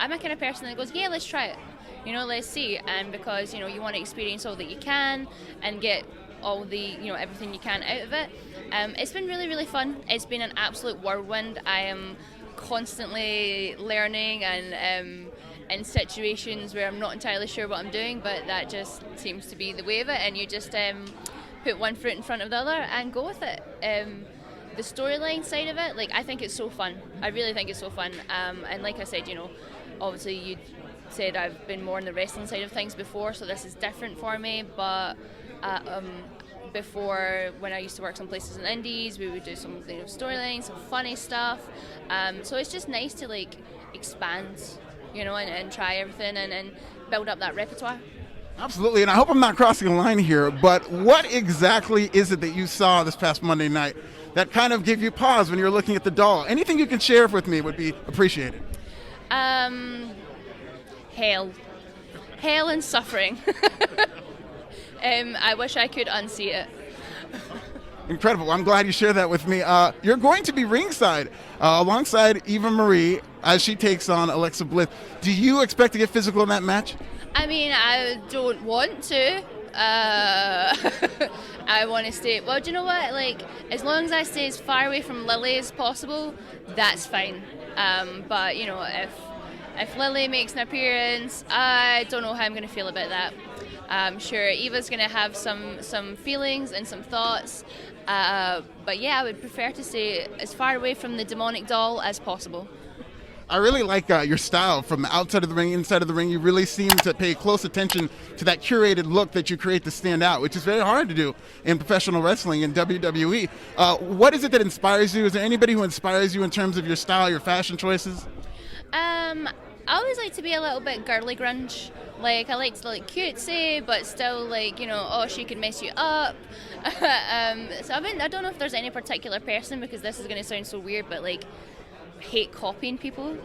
I'm a kind of person that goes, yeah, let's try it. Let's see. And because, you want to experience all that you can and get all the, everything you can out of it. It's been really, really fun. It's been an absolute whirlwind. I am constantly learning and in situations where I'm not entirely sure what I'm doing, but that just seems to be the way of it, and you just put one foot in front of the other and go with it. The storyline side of it, I think it's so fun. I really think it's so fun. And like I said, obviously you said I've been more on the wrestling side of things before, so this is different for me, but before, when I used to work some places in the indies, we would do some storylines, some funny stuff. So it's just nice to expand, and try everything and build up that repertoire. Absolutely, and I hope I'm not crossing a line here, but what exactly is it that you saw this past Monday night that kind of gave you pause when you were looking at the doll? Anything you can share with me would be appreciated. Hell and suffering. I wish I could unsee it. Incredible. I'm glad you shared that with me. You're going to be ringside alongside Eva Marie as she takes on Alexa Bliss. Do you expect to get physical in that match? I mean, I don't want to. I want to stay. Well, do you know what? As long as I stay as far away from Lilly as possible, that's fine. But if Lilly makes an appearance, I don't know how I'm going to feel about that. I'm sure Eva's going to have some feelings and some thoughts. But yeah, I would prefer to stay as far away from the demonic doll as possible. I really like your style from the outside of the ring, inside of the ring. You really seem to pay close attention to that curated look that you create to stand out, which is very hard to do in professional wrestling in WWE. What is it that inspires you? Is there anybody who inspires you in terms of your style, your fashion choices? I always like to be a little bit girly grunge. I like to look cutesy, but still she can mess you up. So I don't know if there's any particular person, because this is going to sound so weird, but hate copying people.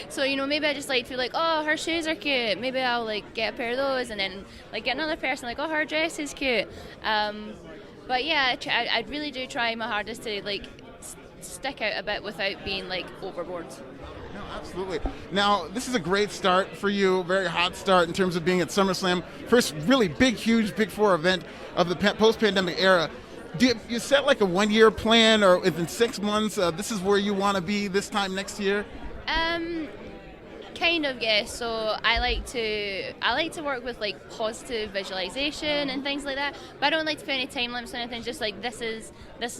So maybe I just like to be oh, her shoes are cute, maybe I'll get a pair of those, and then get another person oh, her dress is cute. But yeah, I really do try my hardest to stick out a bit without being overboard. No, absolutely. Now, this is a great start for you, very hot start in terms of being at SummerSlam. First really huge Big Four event of the post-pandemic era. Do you set a 1-year plan, or within 6 months, this is where you want to be this time next year? Kind of, yes. So I like to work with positive visualization and things like that, but I don't like to put any time limits or anything. Just this is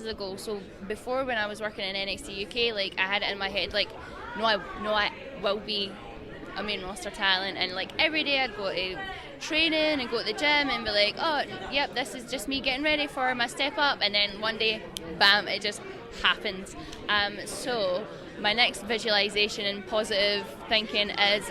a goal. So before, when I was working in NXT UK, I had it in my head no, I will be a main roster talent, and every day I'd go to training and go to the gym and be oh, yep, this is just me getting ready for my step up, and then one day, bam, it just happened. So my next visualization and positive thinking is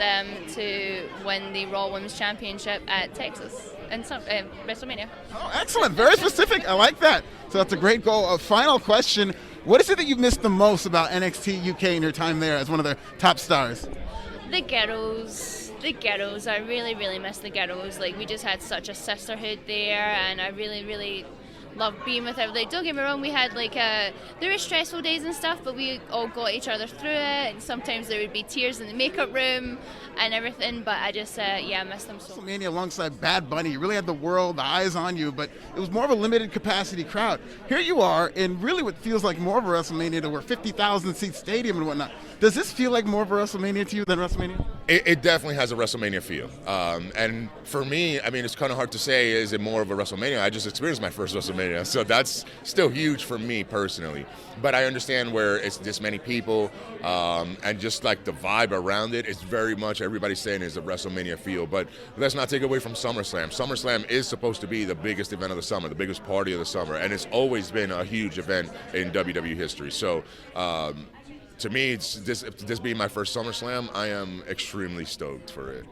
to win the Raw Women's Championship at Texas and WrestleMania. Oh, excellent. Very specific. I like that. So that's a great goal. A final question. What is it that you've missed the most about NXT UK in your time there as one of their top stars? The ghettos. I really, really miss the ghettos. We just had such a sisterhood there, and I really, really love being with everybody. Don't get me wrong, we had there were stressful days and stuff, but we all got each other through it, and sometimes there would be tears in the makeup room and everything, but I just I miss them so much. WrestleMania alongside Bad Bunny, you really had the world, the eyes on you, but it was more of a limited capacity crowd. Here you are in really what feels like more of a WrestleMania, to where 50,000 seat stadium and whatnot. Does this feel like more of a WrestleMania to you than WrestleMania? It definitely has a WrestleMania feel. And for me, I mean, it's kind of hard to say, is it more of a WrestleMania? I just experienced my first WrestleMania, so that's still huge for me personally. But I understand where it's this many people, and just the vibe around it is very much, everybody's saying is a WrestleMania feel. But let's not take away from SummerSlam. SummerSlam is supposed to be the biggest event of the summer, the biggest party of the summer, and it's always been a huge event in WWE history. So to me, it's this being my first SummerSlam, I am extremely stoked for it.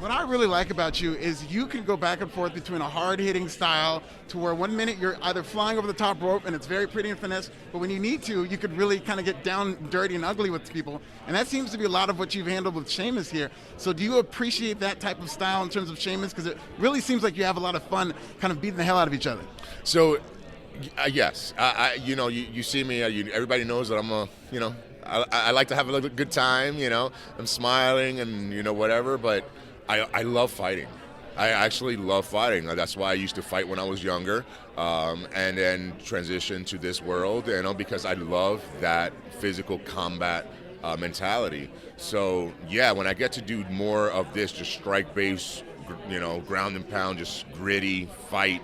What I really like about you is you can go back and forth between a hard-hitting style to where 1 minute you're either flying over the top rope and it's very pretty and finesse, but when you need to, you could really kind of get down dirty and ugly with people. And that seems to be a lot of what you've handled with Sheamus here. So do you appreciate that type of style in terms of Sheamus? Because it really seems like you have a lot of fun kind of beating the hell out of each other. So, yes. You see me, everybody knows that I'm I like to have a good time, you know. I'm smiling and, you know, whatever, but I love fighting. I actually love fighting. That's why I used to fight when I was younger, and then transition to this world, you know, because I love that physical combat mentality. So yeah, when I get to do more of this, just strike base, you know, ground and pound, just gritty fight,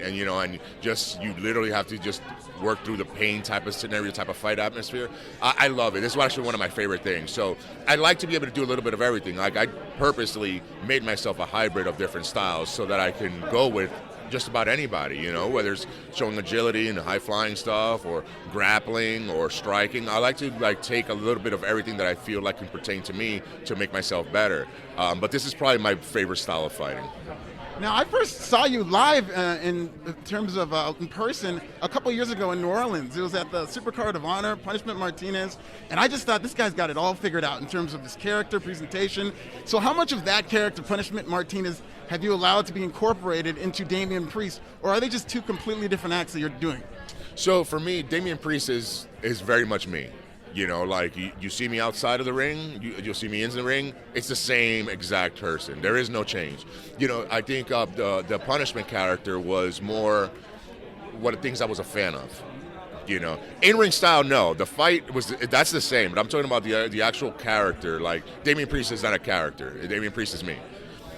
and you know, and just you literally have to just work through the pain type of scenario, type of fight atmosphere. I love it. This is actually one of my favorite things. So I like to be able to do a little bit of everything. Like I purposely made myself a hybrid of different styles so that I can go with just about anybody, you know, whether it's showing agility and high flying stuff or grappling or striking. I like to take a little bit of everything that I feel like can pertain to me to make myself better. But this is probably my favorite style of fighting. Now, I first saw you live in terms of in person a couple years ago in New Orleans. It was at the Supercard of Honor, Punishment Martinez, and I just thought this guy's got it all figured out in terms of his character, presentation. So how much of that character, Punishment Martinez, have you allowed to be incorporated into Damian Priest, or are they just two completely different acts that you're doing? So for me, Damian Priest is very much me. You know, like you see me outside of the ring, you'll see me in the ring. It's the same exact person. There is no change. You know, I think the Punishment character was more one of the things I was a fan of. You know, in-ring style, no. The fight that's the same. But I'm talking about the actual character. Like Damian Priest is not a character. Damian Priest is me.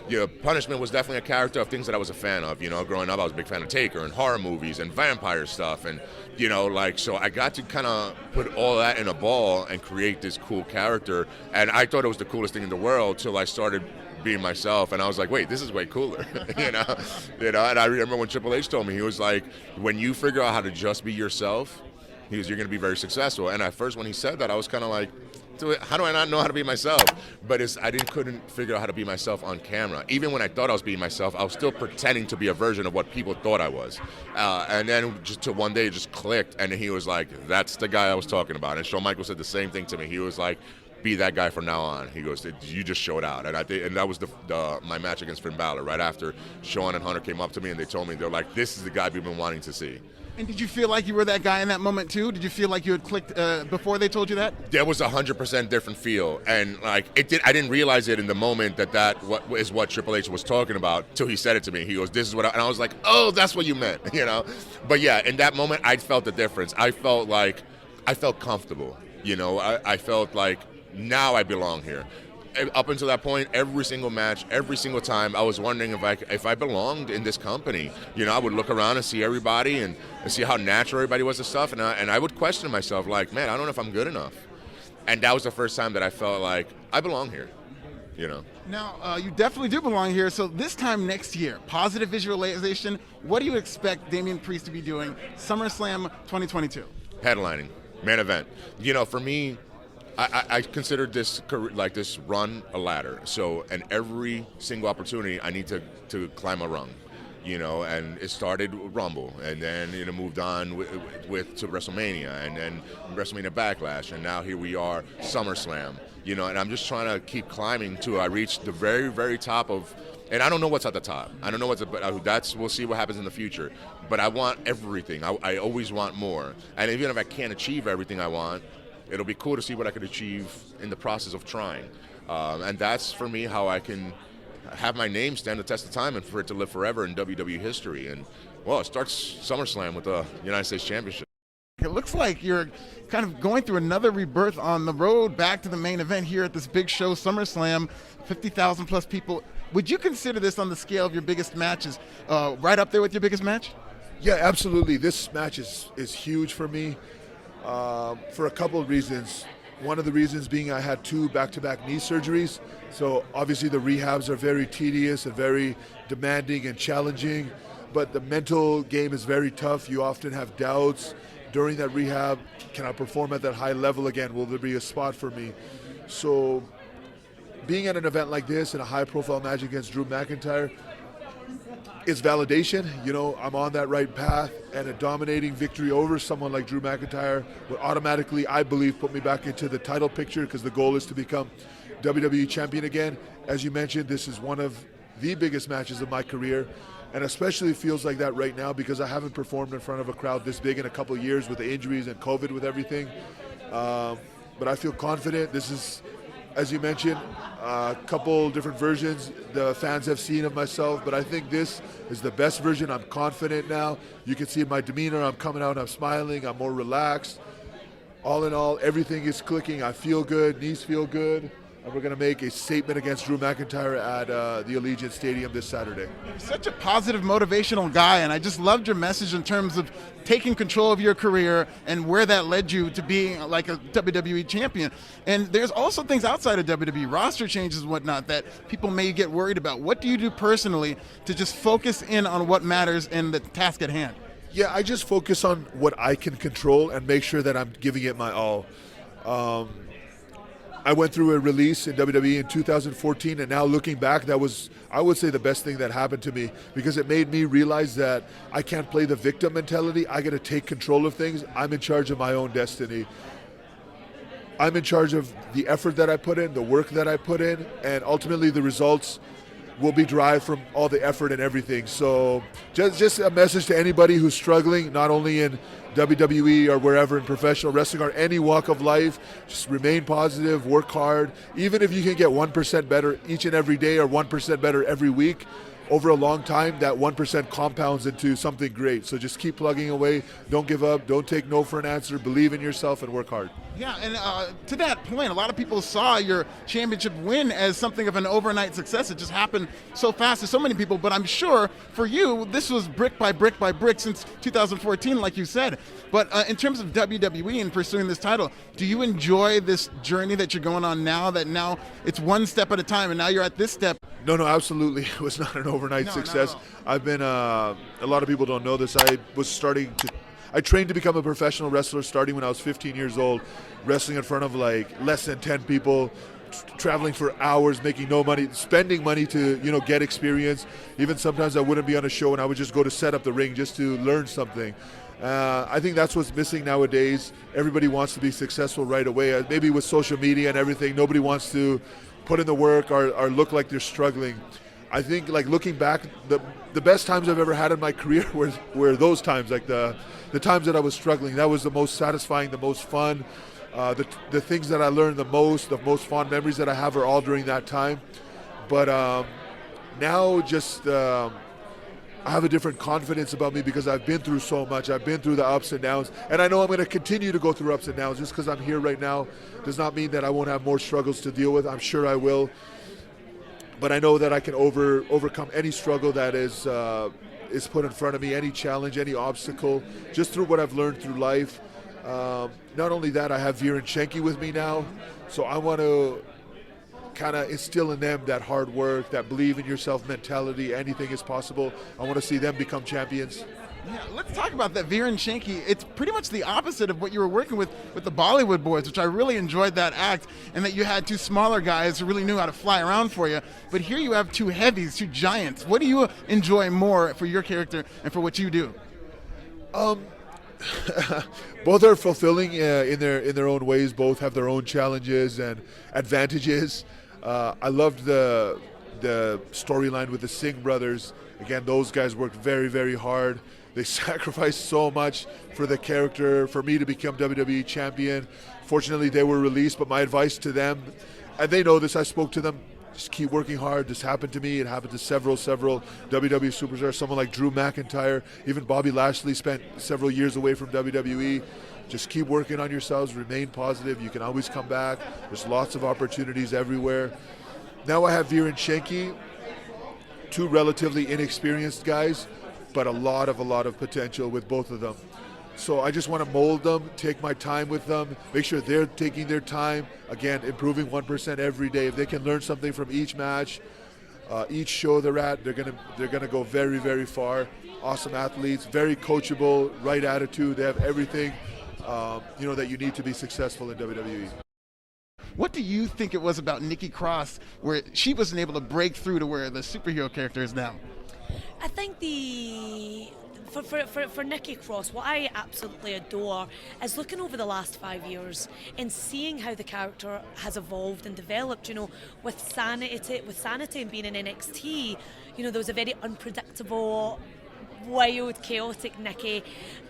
You know, Punishment was definitely a character of things that I was a fan of. You know, growing up, I was a big fan of Taker and horror movies and vampire stuff. And, you know, like, so I got to kind of put all that in a ball and create this cool character. And I thought it was the coolest thing in the world till I started being myself. And I was like, wait, this is way cooler, you know? And I remember when Triple H told me, he was like, when you figure out how to just be yourself, you're going to be very successful. And at first when he said that, I was kind of like, how do I not know how to be myself? But couldn't figure out how to be myself on camera. Even when I thought I was being myself, I was still pretending to be a version of what people thought I was. And then just till one day it just clicked, and he was like, that's the guy I was talking about. And Shawn Michaels said the same thing to me. He was like, be that guy from now on. He goes, you just showed out. And that was my match against Finn Balor. Right after Shawn and Hunter came up to me and they told me, they're like, this is the guy we've been wanting to see. And did you feel like you were that guy in that moment too? Did you feel like you had clicked before they told you that? There was 100% different feel, and like I didn't realize it in the moment that is what Triple H was talking about till he said it to me. He goes, "This is what," and I was like, "Oh, that's what you meant," you know. But yeah, in that moment, I felt the difference. I felt comfortable, you know. I felt like now I belong here. Up until that point, every single match, every single time, I was wondering if I belonged in this company. You know, I would look around and see everybody and see how natural everybody was and stuff, and I would question myself, like, man, I don't know if I'm good enough. And that was the first time that I felt like I belong here, you know. Now, you definitely do belong here. So this time next year, positive visualization, what do you expect Damian Priest to be doing SummerSlam 2022? Headlining, main event. You know, for me, I considered this run a ladder. So, and every single opportunity, I need to climb a rung, you know. And it started with Rumble, and then moved on to WrestleMania, and then WrestleMania Backlash, and now here we are, SummerSlam, you know. And I'm just trying to keep climbing till I reach the very, very top of. And I don't know what's at the top. I don't know but we'll see what happens in the future. But I want everything. I always want more. And even if I can't achieve everything I want, it'll be cool to see what I could achieve in the process of trying. And that's, for me, how I can have my name stand the test of time and for it to live forever in WWE history. And, well, it starts SummerSlam with the United States Championship. It looks like you're kind of going through another rebirth on the road back to the main event here at this big show, SummerSlam, 50,000 plus people. Would you consider this on the scale of your biggest matches, right up there with your biggest match? Yeah, absolutely. This match is huge for me. For a couple of reasons. One of the reasons being I had 2 back-to-back knee surgeries, so obviously the rehabs are very tedious and very demanding and challenging, but the mental game is very tough. You often have doubts during that rehab. Can I perform at that high level again? Will there be a spot for me? So being at an event like this in a high-profile match against Drew McIntyre, it's validation. You know, I'm on that right path, and a dominating victory over someone like Drew McIntyre would automatically, I believe, put me back into the title picture, because the goal is to become WWE champion again. As you mentioned, this is one of the biggest matches of my career, and especially feels like that right now because I haven't performed in front of a crowd this big in a couple of years with the injuries and COVID with everything. But I feel confident. This is, as you mentioned, a couple different versions the fans have seen of myself, but I think this is the best version. I'm confident now. You can see in my demeanor, I'm coming out, I'm smiling, I'm more relaxed. All in all, everything is clicking. I feel good, knees feel good, and we're going to make a statement against Drew McIntyre at the Allegiant Stadium this Saturday. You're such a positive, motivational guy, and I just loved your message in terms of taking control of your career and where that led you to being like a WWE champion. And there's also things outside of WWE, roster changes and whatnot, that people may get worried about. What do you do personally to just focus in on what matters and the task at hand? Yeah, I just focus on what I can control and make sure that I'm giving it my all. I went through a release in WWE in 2014, and now looking back, that was, I would say, the best thing that happened to me, because it made me realize that I can't play the victim mentality. I got to take control of things. I'm in charge of my own destiny. I'm in charge of the effort that I put in, the work that I put in, and ultimately the results will be derived from all the effort and everything. So just a message to anybody who's struggling, not only in WWE or wherever in professional wrestling or any walk of life, just remain positive, work hard. Even if you can get 1% better each and every day or 1% better every week, over a long time, that 1% compounds into something great. So just keep plugging away. Don't give up. Don't take no for an answer. Believe in yourself and work hard. Yeah, and to that point, a lot of people saw your championship win as something of an overnight success. It just happened so fast to so many people, but I'm sure for you, this was brick by brick by brick since 2014, like you said. But in terms of WWE and pursuing this title, do you enjoy this journey that you're going on now, that now it's one step at a time and now you're at this step? No, absolutely. It was not an overnight success. I've been, a lot of people don't know this, I trained to become a professional wrestler starting when I was 15 years old, wrestling in front of like less than 10 people, traveling for hours, making no money, spending money to, get experience. Even sometimes I wouldn't be on a show and I would just go to set up the ring just to learn something. I think that's what's missing nowadays. Everybody wants to be successful right away. Maybe with social media and everything, nobody wants to put in the work or look like they're struggling. I think, like, looking back, the best times I've ever had in my career were those times, like the times that I was struggling. That was the most satisfying, the most fun. The things that I learned the most fond memories that I have are all during that time. But now just I have a different confidence about me because I've been through so much. I've been through the ups and downs, and I know I'm going to continue to go through ups and downs. Just because I'm here right now does not mean that I won't have more struggles to deal with. I'm sure I will. But I know that I can overcome any struggle that is put in front of me, any challenge, any obstacle, just through what I've learned through life. Not only that, I have Veer and Shanky with me now, so I want to kind of instill in them that hard work, that believe in yourself mentality. Anything is possible. I want to see them become champions. Yeah, let's talk about that, Veer and Shanky. It's pretty much the opposite of what you were working with the Bollywood Boyz, which I really enjoyed that act, and that you had two smaller guys who really knew how to fly around for you. But here you have two heavies, two giants. What do you enjoy more for your character and for what you do? Both are fulfilling in their own ways. Both have their own challenges and advantages. I loved the storyline with the Singh brothers. Again, those guys worked very, very hard. They sacrificed so much for the character, for me to become WWE champion. Fortunately, they were released, but my advice to them, and they know this, I spoke to them, just keep working hard. This happened to me. It happened to several WWE superstars, someone like Drew McIntyre. Even Bobby Lashley spent several years away from WWE. Just keep working on yourselves. Remain positive. You can always come back. There's lots of opportunities everywhere. Now I have Veer and Shanky, two relatively inexperienced guys, but a lot of potential with both of them. So I just want to mold them, take my time with them, make sure they're taking their time. Again, improving 1% every day. If they can learn something from each match, each show they're at, they're gonna go very, very far. Awesome athletes, very coachable, right attitude. They have everything that you need to be successful in WWE. What do you think it was about Nikki Cross where she wasn't able to break through to where the superhero character is now? I think for Nikki Cross, what I absolutely adore is looking over the last 5 years and seeing how the character has evolved and developed. With Sanity and being in NXT, there was a very unpredictable wild, chaotic Nikki,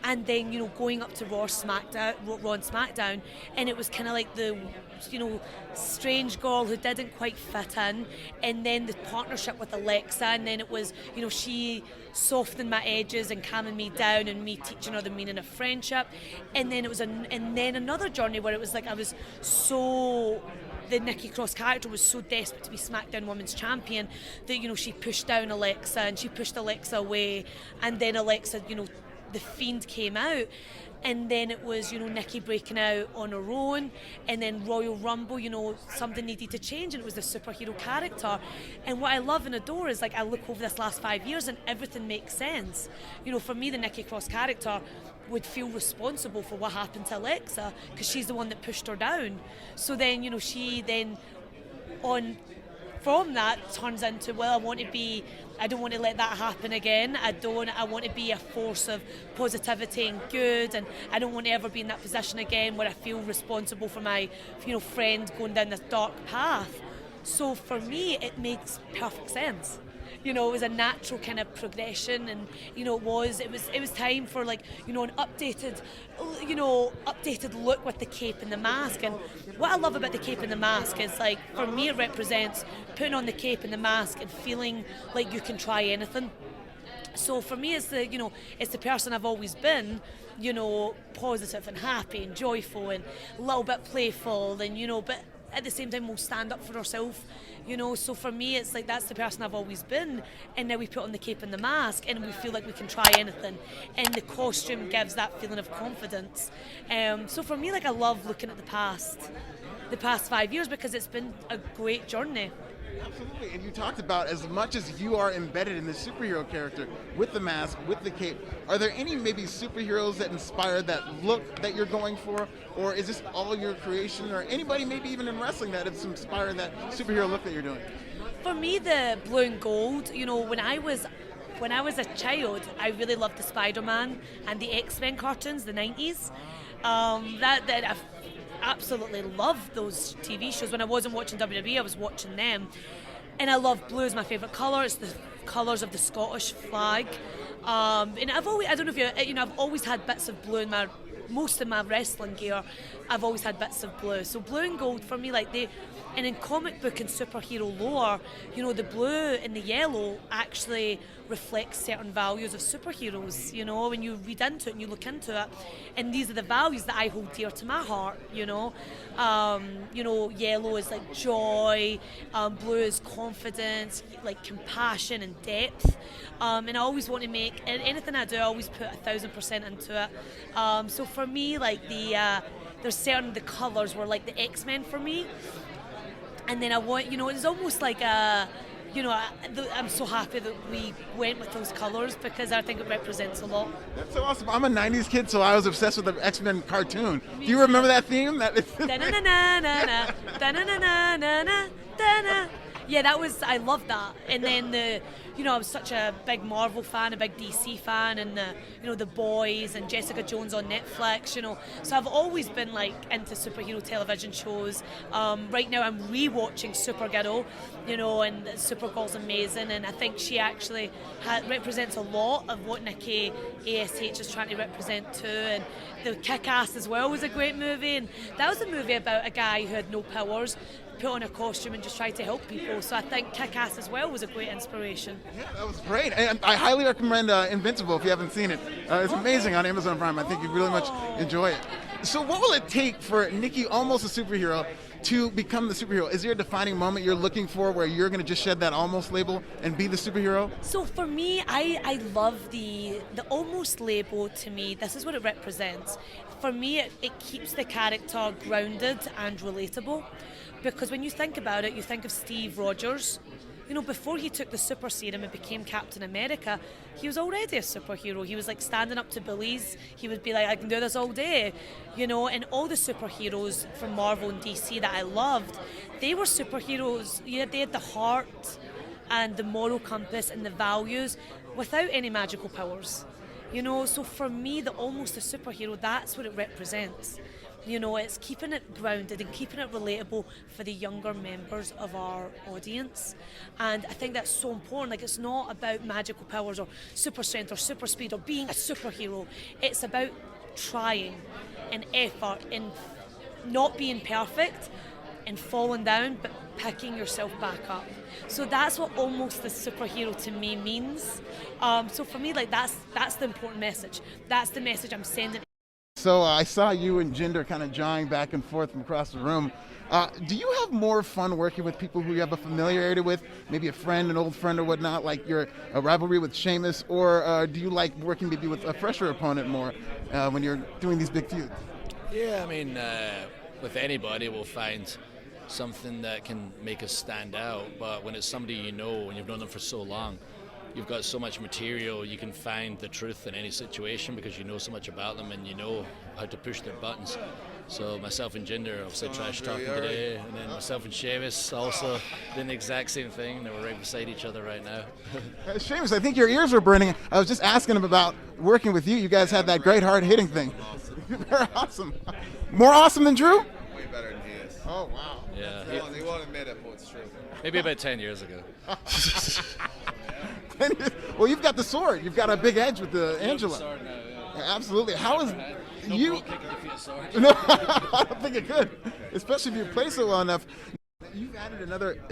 and then, you know, going up to Raw and SmackDown, and it was kind of like the, you know, strange girl who didn't quite fit in, and then the partnership with Alexa, and then it was, you know, she softening my edges and calming me down, and me teaching her the meaning of friendship, and then it was and then another journey where it was like I was so. The Nikki Cross character was so desperate to be SmackDown Women's Champion that, you know, she pushed down Alexa and she pushed Alexa away, and then Alexa, you know, the Fiend came out, and then it was, you know, Nikki breaking out on her own, and then Royal Rumble, you know, something needed to change, and it was the superhero character. And what I love and adore is, like, I look over this last 5 years and everything makes sense. You know, for me, the Nikki Cross character would feel responsible for what happened to Alexa because she's the one that pushed her down. So then, you know, she then from that turns into, well, I don't want to let that happen again. I want to be a force of positivity and good, and I don't want to ever be in that position again where I feel responsible for my, you know, friend going down this dark path. So for me, it makes perfect sense. You know, it was a natural kind of progression, and, you know, it was time for, like, you know, an updated look with the cape and the mask. And what I love about the cape and the mask is, like, for me, it represents putting on the cape and the mask and feeling like you can try anything. So for me, it's the person I've always been, you know, positive and happy and joyful and a little bit playful, and, you know, but at the same time will stand up for herself, you know. So for me, it's like that's the person I've always been, and now we put on the cape and the mask and we feel like we can try anything, and the costume gives that feeling of confidence. So for me, like, I love looking at the past 5 years because it's been a great journey. Absolutely, and you talked about, as much as you are embedded in the superhero character with the mask, with the cape, are there any maybe superheroes that inspire that look that you're going for, or is this all your creation, or anybody maybe even in wrestling that has inspired that superhero look that you're doing? For me, the blue and gold, you know, when I was a child, I really loved the Spider-Man and the X-Men cartoons, the 90s. That I've absolutely loved those TV shows. When I wasn't watching WWE, I was watching them, and I love blue as my favourite colour. It's the colours of the Scottish flag, and I've always had bits of blue in most of my wrestling gear. I've always had bits of blue. So blue and gold for me, and in comic book and superhero lore, you know, the blue and the yellow actually reflects certain values of superheroes, you know, when you read into it and you look into it, and these are the values that I hold dear to my heart, you know. Yellow is like joy, blue is confidence, like compassion and depth, and I always want to make anything I do, I always put 1,000% into it. So for me, like, there's certain, the colours were like the X-Men for me, and then I want, you know, it's almost like I'm so happy that we went with those colours because I think it represents a lot. That's so awesome. I'm a 90s kid, so I was obsessed with the X-Men cartoon. Do you remember that theme? Yeah, I loved that. And then I was such a big Marvel fan, a big DC fan, and the Boys and Jessica Jones on Netflix, you know. So I've always been like into superhero television shows. Right now I'm rewatching Supergirl, you know, and Supergirl's amazing, and I think she actually represents a lot of what Nikki A.S.H is trying to represent too. And the Kick-Ass as well was a great movie, and that was a movie about a guy who had no powers, put on a costume and just tried to help people. So I think Kick-Ass as well was a great inspiration. Yeah, that was great. And I highly recommend Invincible if you haven't seen it. It's amazing on Amazon Prime. I think you'd really much enjoy it. So what will it take for Nikki, almost a superhero, to become the superhero? Is there a defining moment you're looking for where you're going to just shed that almost label and be the superhero? So for me, I love the almost label. To me, this is what it represents. For me, it keeps the character grounded and relatable. Because when you think about it, you think of Steve Rogers. You know, before he took the super serum and became Captain America, he was already a superhero. He was like standing up to bullies. He would be like, I can do this all day. You know, and all the superheroes from Marvel and DC that I loved, they were superheroes. Yeah, they had the heart and the moral compass and the values without any magical powers. You know, so for me, almost a superhero, that's what it represents. You know, it's keeping it grounded and keeping it relatable for the younger members of our audience. And I think that's so important. Like, it's not about magical powers or super strength or super speed or being a superhero. It's about trying and effort and not being perfect and falling down, but picking yourself back up. So that's what almost the superhero to me means. So for me, like, that's the important message. That's the message I'm sending. So I saw you and Jinder kind of jawing back and forth from across the room. Do you have more fun working with people who you have a familiarity with, maybe a friend, an old friend or whatnot, like your a rivalry with Sheamus, or do you like working maybe with a fresher opponent more when you're doing these big feuds? Yeah, I mean, with anybody we'll find something that can make us stand out, but when it's somebody you know and you've known them for so long, you've got so much material, you can find the truth in any situation because you know so much about them and you know how to push their buttons. So myself and Jinder obviously trash talking today, and then myself and Sheamus also doing the exact same thing. They were right beside each other right now. Sheamus, I think your ears are burning. I was just asking him about working with you. You guys had that great hard-hitting thing. Very awesome. More awesome than Drew? Way better than he is. Oh, wow. Yeah, He won't admit it, but it's true. maybe about 10 years ago. Well, you've got the sword. You've got a big edge with the Angela. Yeah, absolutely. How is you? No, I don't think it could, especially if you play so well enough. You've added another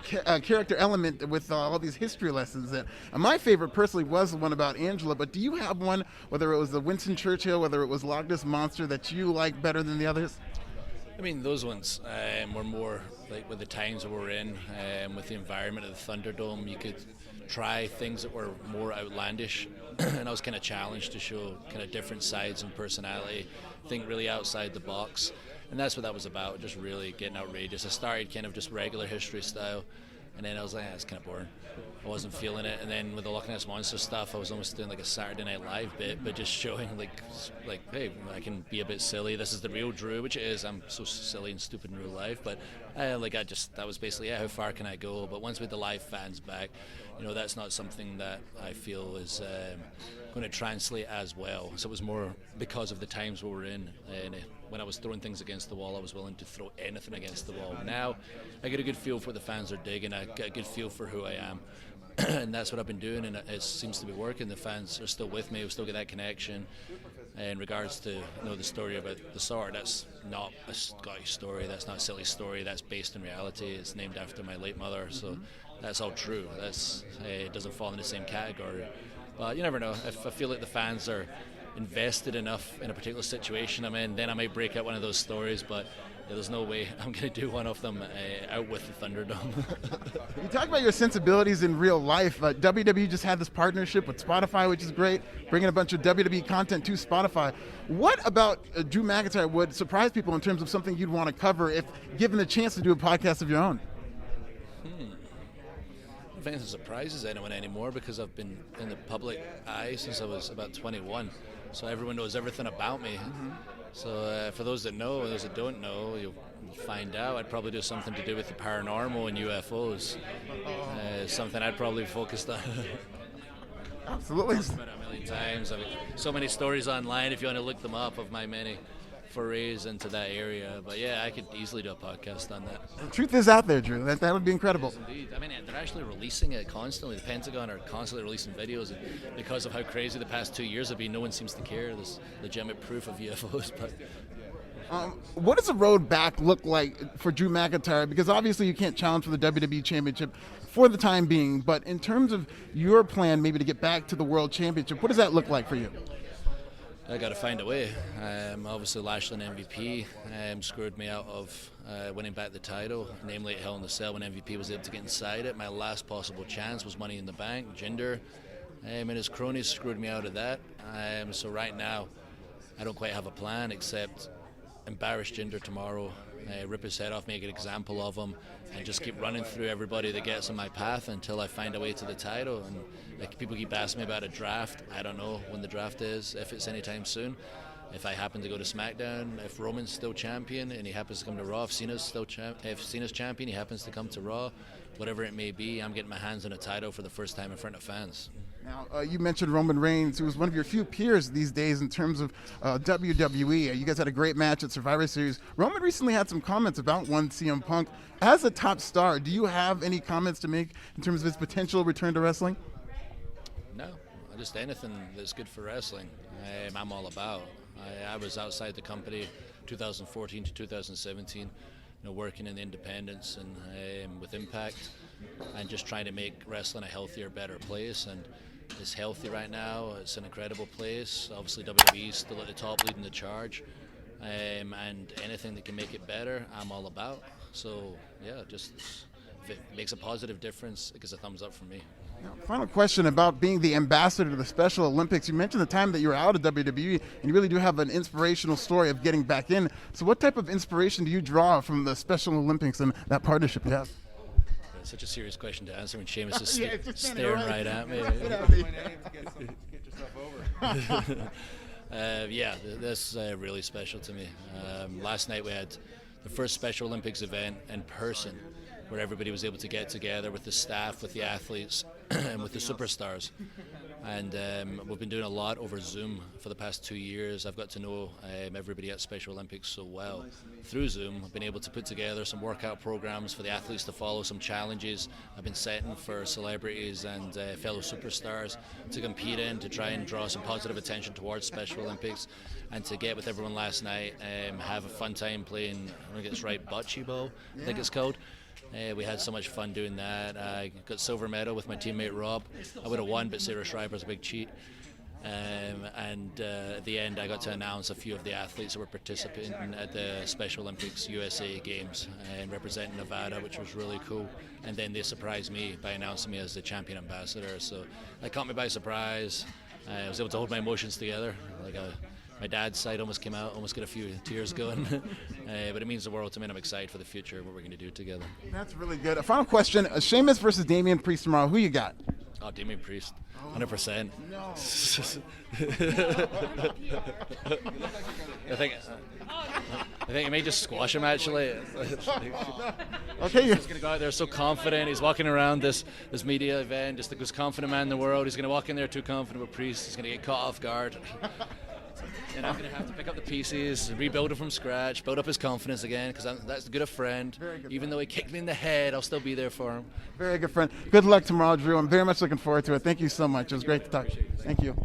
character element with all these history lessons. And my favorite personally was the one about Angela. But do you have one, whether it was the Winston Churchill, whether it was Loch Ness Monster, that you like better than the others? I mean, those ones were more like with the times that we're in, with the environment of the Thunderdome. You could try things that were more outlandish, and I was kind of challenged to show kind of different sides and personality, think really outside the box, and that's what that was about, just really getting outrageous. I started kind of just regular history style, and then I was like, it's kind of boring. I wasn't feeling it, and then with the Loch Ness Monster stuff, I was almost doing like a Saturday Night Live bit, but just showing like, hey, I can be a bit silly. This is the real Drew, which it is. I'm so silly and stupid in real life, but that was basically how far can I go? But once with the live fans back, you know, that's not something that I feel is going to translate as well. So it was more because of the times we were in, and when I was throwing things against the wall, I was willing to throw anything against the wall. Now I get a good feel for what the fans are digging. I get a good feel for who I am. And that's what I've been doing, and it seems to be working. The fans are still with me. We still get that connection. In regards to the story about the sword, that's not a Scottish story. That's not a silly story. That's based in reality. It's named after my late mother, so that's all true. It doesn't fall in the same category. But you never know. If I feel like the fans are invested enough in a particular situation I'm in, then I might break out one of those stories, but there's no way I'm going to do one of them out with the Thunderdome. You talk about your sensibilities in real life. WWE just had this partnership with Spotify, which is great, bringing a bunch of WWE content to Spotify. What about Drew McIntyre would surprise people in terms of something you'd want to cover if given the chance to do a podcast of your own? I don't think it surprises anyone anymore because I've been in the public eye since I was about 21, so everyone knows everything about me. So for those that know and those that don't know, you'll find out. I'd probably do something to do with the paranormal and UFOs. Something I'd probably focused on. Absolutely. I've talked about it a million times. I've so many stories online if you want to look them up of my many forays into that area. But yeah, I could easily do a podcast on that. The truth is out there, Drew. That would be incredible. Yes, indeed. I mean, they're actually releasing it constantly. The Pentagon are constantly releasing videos, and because of how crazy the past 2 years have been, no one seems to care. There's legitimate proof of UFOs. But what does the road back look like for Drew McIntyre? Because obviously you can't challenge for the WWE Championship for the time being, but in terms of your plan maybe to get back to the World Championship, what does that look like for you? I got to find a way. Obviously, Lashley and MVP screwed me out of winning back the title, namely at Hell in the Cell when MVP was able to get inside it. My last possible chance was Money in the Bank. Jinder and his cronies screwed me out of that. So right now, I don't quite have a plan except embarrass Jinder tomorrow, rip his head off, make an example of him, and just keep running through everybody that gets in my path until I find a way to the title. And like, people keep asking me about a draft. I don't know when the draft is, if it's anytime soon. If I happen to go to SmackDown, if Roman's still champion and he happens to come to Raw, if Cena's champion, he happens to come to Raw, whatever it may be, I'm getting my hands on a title for the first time in front of fans. Now, you mentioned Roman Reigns, who was one of your few peers these days in terms of WWE. You guys had a great match at Survivor Series. Roman recently had some comments about one CM Punk. As a top star, do you have any comments to make in terms of his potential return to wrestling? No, just anything that's good for wrestling. I'm all about. I was outside the company 2014 to 2017, working in the independents and with Impact, and just trying to make wrestling a healthier, better place. And it's healthy right now. It's an incredible place. Obviously, WWE is still at the top, leading the charge. And anything that can make it better, I'm all about. So, yeah, just if it makes a positive difference, it gets a thumbs up from me. Now, final question about being the ambassador to the Special Olympics. You mentioned the time that you were out of WWE, and you really do have an inspirational story of getting back in. So what type of inspiration do you draw from the Special Olympics and that partnership you have? That's such a serious question to answer when Sheamus is Yeah, staring right at me. Get yourself over. Yeah, that's really special to me. Last night we had the first Special Olympics event in person, where everybody was able to get together with the staff, with the athletes, and with the superstars. And we've been doing a lot over Zoom for the past 2 years. I've got to know everybody at Special Olympics so well through Zoom. I've been able to put together some workout programs for the athletes to follow, some challenges I've been setting for celebrities and fellow superstars to compete in, to try and draw some positive attention towards Special Olympics, and to get with everyone last night, have a fun time playing, I think it's right, bocce ball, I think it's called. We had so much fun doing that. I got silver medal with my teammate Rob. I would have won, but Sarah Schreiber's a big cheat. At the end, I got to announce a few of the athletes that were participating at the Special Olympics USA Games and representing Nevada, which was really cool. And then they surprised me by announcing me as the champion ambassador. So that caught me by surprise. I was able to hold my emotions together. My dad's side almost came out, almost got a few tears going. But it means the world to me, and I'm excited for the future, what we're going to do together. That's really good. A final question, Sheamus versus Damian Priest tomorrow. Who you got? Oh, Damian Priest, 100%. No. I think he may just squash him, actually. Okay. He's going to go out there so confident. He's walking around this media event, just the most confident man in the world. He's going to walk in there too confident with Priest. He's going to get caught off guard. And I'm going to have to pick up the pieces, rebuild him from scratch, build up his confidence again, because that's good a friend. Even though he kicked me in the head, I'll still be there for him. Very good friend. Good luck tomorrow, Drew. I'm very much looking forward to it. Thank you so much. It was great to talk. Thank you.